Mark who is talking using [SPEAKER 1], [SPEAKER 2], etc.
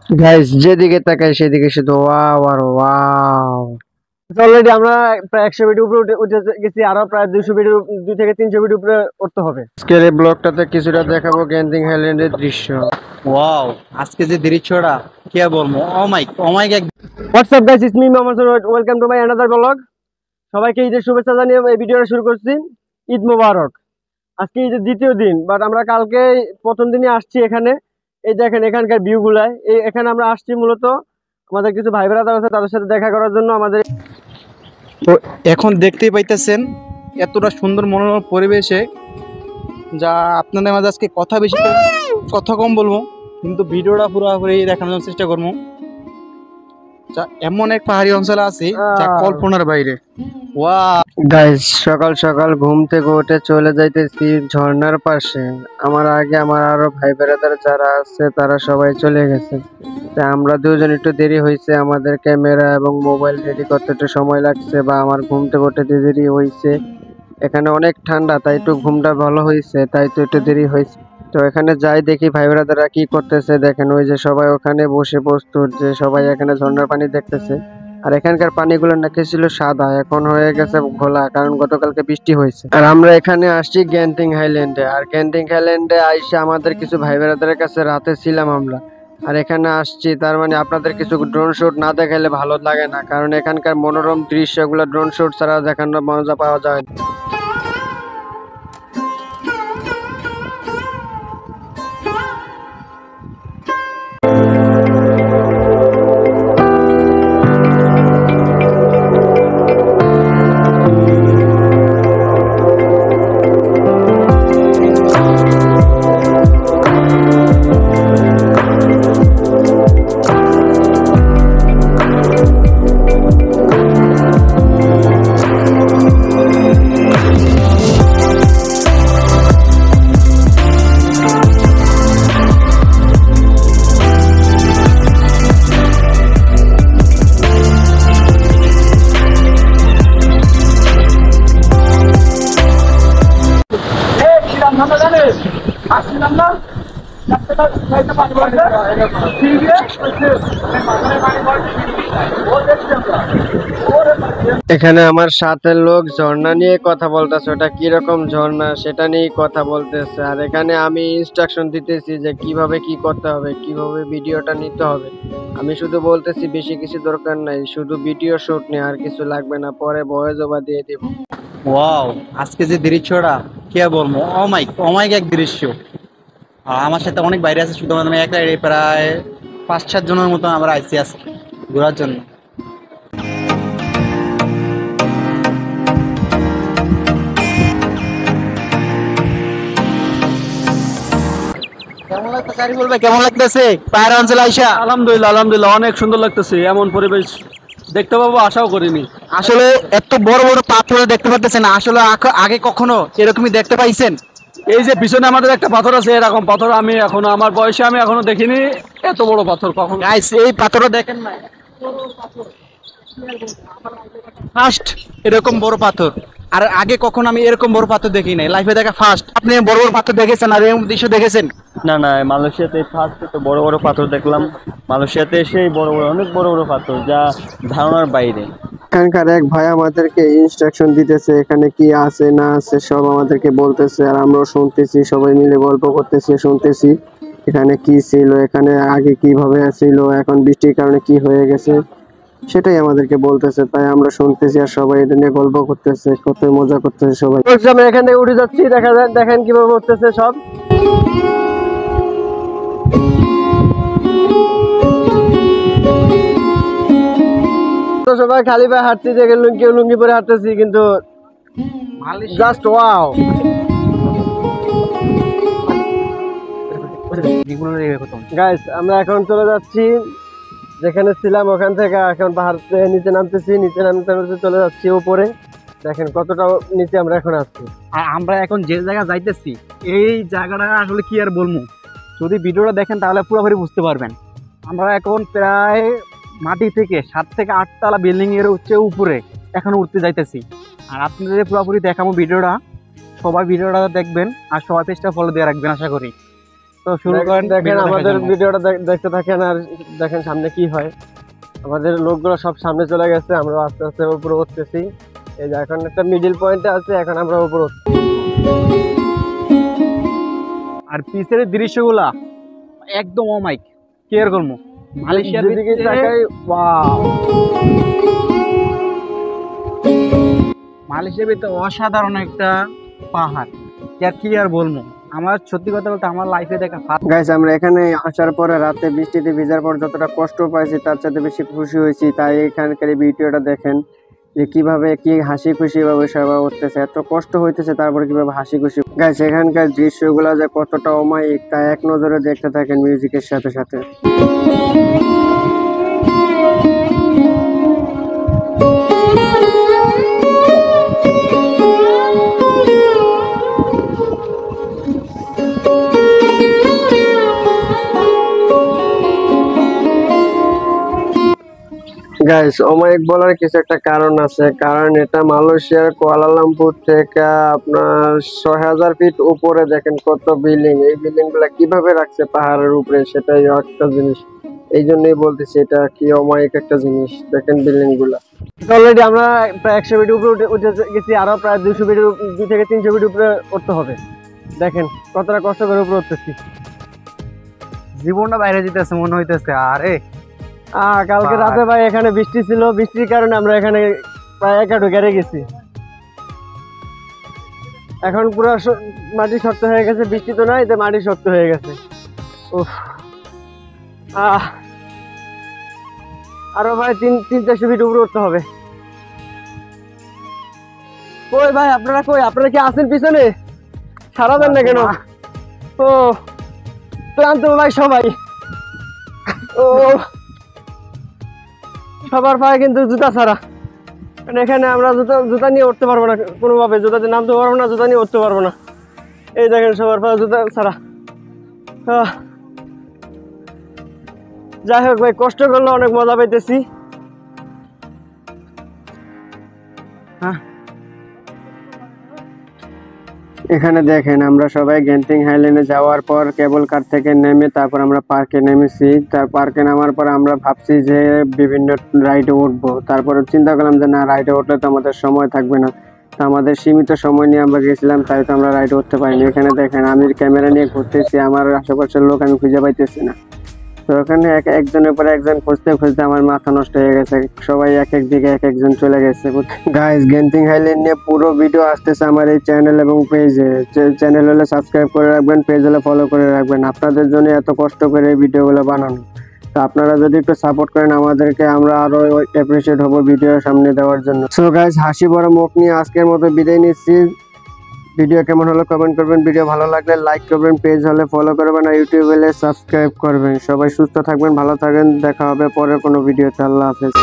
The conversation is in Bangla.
[SPEAKER 1] গাইস যেদিকে তাকাই সেদিকে শুধু ওয়াও আর ওয়াও। অলরেডি আমরা প্রায় 100 ফিট উপরে উঠে গেছি, আরো প্রায় 200 ফিট 2 থেকে 300 ফিট উপরে উঠতে হবে। আজকের এই ব্লগটাতে কিছুটা দেখাবো গ্যান্টিং হাইল্যান্ডের দৃশ্য।
[SPEAKER 2] ওয়াও, আজকে যে দৃশ্যটা কি আর বলবো। Oh my God.
[SPEAKER 1] What's up guys, it's me Mohammad Saroj, welcome to my another vlog. সবাইকে ঈদের শুভেচ্ছা জানিয়ে এই ভিডিওটা শুরু করছি। ঈদ মোবারক। আজকে ঈদের দ্বিতীয় দিন, বাট আমরা কালকে প্রথম দিনই আসছি এখানে। এই দেখেন এখানকার ভিউ গুলাই, এখানে আমরা আসছি মূলত আমাদের কিছু ভাই ব্রাদার আছে তাদের সাথে দেখা করার জন্য। আমাদের
[SPEAKER 2] তো এখন দেখতেই পাইতেছেন এতটা সুন্দর মনোরম পরিবেশে, যা আপনাদের মাঝে আজকে কথা কম বলবো, কিন্তু ভিডিওটা পুরোপুরি দেখানোর চেষ্টা করবো। যা এমন এক পাহাড়ি অঞ্চলে আছি যা কল্পনার বাইরে। ওয়াও
[SPEAKER 1] গাইস, সকাল সকাল ঘুম থেকে উঠে চলে যাইতেছি ঝর্ণার পাশে। আমার আগে আমার আরো ভাই ব্রাদার যারা আছে তারা সবাই চলে গেছে, তাই আমরা দুজন একটু দেরি হয়েছে। আমাদের ক্যামেরা এবং মোবাইল রেডি করতে একটু সময় লাগছে, বা আমার ঘুম থেকে উঠতে দেরি হয়েছে। এখানে অনেক ঠান্ডা, তাই একটু ঘুমটা ভালো হয়েছে, তাই তো একটু দেরি হয়েছে। তো এখানে যাই দেখি ভাই ব্রাদাররা কি করতেছে। দেখেন ওই যে সবাই ওখানে বসে প্রস্তুত, যে সবাই এখানে ঝর্ণার পানি দেখতেছে। আর এখানকার পানিগুলো নাকি ছিল সাদা, এখন হয়ে গেছে ঘোলা, কারণ গতকালকে বৃষ্টি হয়েছে। আর আমরা এখানে আসছি গ্যান্টিং হাইল্যান্ডে। আর গ্যান্টিং হাইল্যান্ডে আইসে আমাদের কিছু ভাই ব্রাদারের কাছে রাতে ছিলাম আমরা। আর এখানে আসছি, তার মানে আপনাদের কিছু ড্রোন শুট না দেখাইলে ভালো লাগে না, কারণ এখানকার মনোরম দৃশ্যগুলো ড্রোন শুট ছাড়া দেখানোর মজা পাওয়া যায় না। এখানে আমার সাথে লোক ঝর্ণা নিয়ে কথা বলতেছে, ওটা কিরকম ঝর্ণা সেটা নিয়ে কথা বলতেছে। আর এখানে আমি ইনস্ট্রাকশন দিতেছি যে কিভাবে কি করতে হবে, কিভাবে ভিডিওটা নিতে হবে। আমি শুধু বলতেছি বেশি কিছু দরকার নাই, শুধু ভিডিও শুট নিয়ে, আর কিছু লাগবে না, পরে ভয়েস ওভার দিয়ে দিব।
[SPEAKER 2] ওয়াও, আজকে যে দৃশ্যটা কি আর বলবো। ও মাই গড দৃশ্য। আর আমার সাথে অনেক বাইরে আছে, শুধু আমি একা প্রায় 5-7 জনের মতো আমরা আইসি আজকে ঘোরার জন্য। কেমন লাগতেছে আরিফুল ভাই, কেমন লাগতেছে পাহাড় অঞ্চলে আইসা?
[SPEAKER 3] আলহামদুলিল্লাহ আলহামদুলিল্লাহ, অনেক সুন্দর লাগতেছে। এমন পরিবেশ দেখতে পাবো আশাও করিনি।
[SPEAKER 2] আসলে এত বড় বড় পাথর দেখতে পাচ্ছেন, আসলে আগে কখনো এরকমই দেখতে পাইছেন?
[SPEAKER 3] এই যে পিছনে আমাদের একটা পাথর আছে, এরকম পাথর আমি এখনো আমার বয়সে আমি এখনো দেখিনি। এত বড় পাথর কখনো।
[SPEAKER 2] গাইস, এই পাথরটা দেখেন না, ফার্স্ট এরকম বড় পাথর। আর আগে কখনো আমি এরকম বড় পাথর দেখি নাই, লাইফে দেখা ফার্স্ট। আপনি বড় বড় পাথর দেখেছেন আর এরকম দৃশ্য দেখেছেন?
[SPEAKER 3] না না, মালয়েশিয়াতে ফার্স্ট তো বড় বড় পাথর দেখলাম। মালয়েশিয়াতে সেই বড় বড় অনেক বড় বড় পাথর, যা ধারণার বাইরে।
[SPEAKER 1] এখানকার এক ভাই আমাদেরকে ইনস্ট্রাকশন দিতেছে, এখানে কি আছে না আছে সব আমাদেরকে বলতেছে, আর আমরাও শুনতেছি, সবাই মিলে গল্প করতেছি, শুনতেছি এখানে কি ছিল, এখানে আগে কিভাবে ছিল, এখন বৃষ্টির কারণে কি হয়ে গেছে সেটাই আমাদেরকে বলতেছে। তাই আমরা শুনতেছি আর সবাই এটা নিয়ে গল্প করতেছে, কত মজা করতেছে সবাই। আমরা এখান থেকে উঠে যাচ্ছি, দেখেন কিভাবে উঠতেছে সব। তো সবাই খালি পায়ে হাঁটছি, দেখে কেউ লুঙ্গি পরে হাঁটতেছি, কিন্তু জাস্ট ওয়াও। গাইস, আমরা এখন চলে যাচ্ছি যেখানে ছিলাম ওখান থেকে, এখন পাহাড় থেকে নিচে নামতেছি, নিচে নামতে নামতে চলে যাচ্ছি উপরে। দেখেন কতটা নিচে আমরা এখন আছি।
[SPEAKER 2] আর আমরা এখন যে জায়গা যাইতেছি, এই জায়গাটা আসলে কি আর বলবো, যদি ভিডিওটা দেখেন তাহলে পুরোপুরি বুঝতে পারবেন। আমরা এখন প্রায় মাটি থেকে 7 থেকে 8 তলা বিল্ডিং এর উপরে এখন উঠতে যাইতেছি। আর আপনাদের পুরোপুরি দেখাবো ভিডিওটা, সবাই ভিডিওটা দেখবেন আর সবাই পেজটা ফলো দিয়ে রাখবেন আশা করি। তো শুরু করেন,
[SPEAKER 1] দেখেন
[SPEAKER 2] ভিডিও দেখার
[SPEAKER 1] আমাদের
[SPEAKER 2] জন্য।
[SPEAKER 1] ভিডিওটা দেখতে থাকেন আর দেখেন সামনে কি হয়। আমাদের লোকগুলো সব সামনে চলে গেছে, আমরা আস্তে আস্তে উপরে উঠতেছি। এই যে এখন একটা মিডিল পয়েন্টে আছে, এখন আমরা উপরে
[SPEAKER 2] আর পিছের দৃশ্যগুলা একদম অমাইক, কেয়ার করবো। মালয়েশিয়ার
[SPEAKER 1] যেদিকে
[SPEAKER 2] ভিতরে
[SPEAKER 1] তাকাই ওয়াও,
[SPEAKER 2] মালয়েশিয়ার ভিতরে অসাধারণ একটা পাহাড়, আর কি আর বলবো। আমার সত্যি কথা বলতে আমার লাইফে দেখা ফার্স্ট।
[SPEAKER 1] গাইস আমরা এখানে আসার পরে রাতে বৃষ্টিতে ভিজার পর যতটা কষ্ট পাইছি তার চাইতে বেশি খুশি হয়েছি। তাই এখানকার এই ভিডিওটা দেখেন যে কিভাবে কি হাসি খুশি ভাবে সবাই উঠতেছে, এত কষ্ট হইতেছে তারপরে কিভাবে হাসি খুশি। গাইস এখানকার দৃশ্যগুলো যে কতটা অমায়িক তা এক নজরে দেখতে থাকেন মিউজিকের সাথে সাথে। গাইস অমায়িক বলার কিছু একটা কারণ আছে, কারণ এটা মালয়েশিয়ার কুয়ালালামপুর থেকে আপনার ৬,০০০ ফিট উপরে। দেখেন কত বিল্ডিং, এই বিল্ডিং গুলা কিভাবে রাখছে পাহাড়ের উপরে, সেটাই একটা জিনিস। এই জন্যই বলতেছি এটা কি অমায়িক একটা জিনিস। দেখেন বিল্ডিং গুলা অলরেডি আমরা প্রায় ১০০ ফিট উপরে উঠে গেছি, আরো প্রায় ২০০ ফিট ২ থেকে ৩০০ ফিট উপরে উঠতে হবে। দেখেন কতটা কষ্ট করে উপরে উঠতেছি।
[SPEAKER 2] জীবনটা বাইরে যেতেছে মনে হইতেছে। আরে
[SPEAKER 1] কালকে রাতে ভাই এখানে বৃষ্টি ছিল, বৃষ্টির কারণে আমরা এখানে প্রায় ১ হাঁটু গেড়ে গেছি। এখন পুরো মাটি শক্ত হয়ে গেছে, বৃষ্টি তো নাই, মাটি শক্ত হয়ে গেছে। উফ, আরো ভাই ৩-৪০০ ফিট উপরে উঠতে হবে। কই ভাই আপনারা, কই আপনারা কি আছেন পিছনে? সারা দেন না কেন? ও ক্লান্ত ভাই সবাই। ও সবার পায়ে কিন্তু জুতা ছাড়া, মানে এখানে আমরা জুতা নিয়ে উঠতে পারবো না কোনোভাবে, জুতাতে নামতে পারবো না, জুতা নিয়ে উঠতে পারবো না। এই দেখেন সবার পায়ে জুতা ছাড়া। যাই হোক ভাই, কষ্ট করলে অনেক মজা পাইতেছি। এখানে দেখেন আমরা সবাই গেন্টিং হাইল্যান্ডে যাওয়ার পর কেবল কার থেকে নেমে তারপর আমরা পার্কে নেমেছি। তার পার্কে নামার পর আমরা ভাবছি যে বিভিন্ন রাইডে উঠবো, তারপরে চিন্তা করলাম যে না, রাইডে উঠলে তো আমাদের সময় থাকবে না। তো আমাদের সীমিত সময় নিয়ে আমরা গেছিলাম, তাই তো আমরা রাইডে উঠতে পারিনি। এখানে দেখেন আমি ক্যামেরা নিয়ে ঘুরতেছি, আমার আশেপাশের লোক আমি খুঁজে পাইতেছি না। তো ওখানে একজনের পরে একজন খুঁজতে খুঁজতে আমার মাথা নষ্ট হয়ে গেছে, সবাই এক এক দিকে এক একজন চলে গেছে। গাইস গেন্টিং হাইল্যান্ড নিয়ে পুরো ভিডিও আসতেছে আমার এই চ্যানেল এবং পেজে। চ্যানেল হলে সাবস্ক্রাইব করে রাখবেন, পেজ হলে ফলো করে রাখবেন। আপনাদের জন্য এত কষ্ট করে এই ভিডিওগুলো বানানো, তো আপনারা যদি একটু সাপোর্ট করেন আমাদেরকে, আমরা আরো অ্যাপ্রিসিয়েট হবো ভিডিও সামনে দেওয়ার জন্য। সো গাইস হাসি ভরা মুখ নিয়ে আজকের মতো বিদায় নিচ্ছি। ভিডিও কেমন হলো কমেন্ট করবেন, ভিডিও ভালো লাগলে লাইক করবেন, পেজ হলে ফলো করবেন আর ইউটিউব হলে সাবস্ক্রাইব করবেন। সবাই সুস্থ থাকবেন, ভালো থাকবেন, দেখা হবে পরের কোনো ভিডিওতে। আল্লাহ হাফেজ।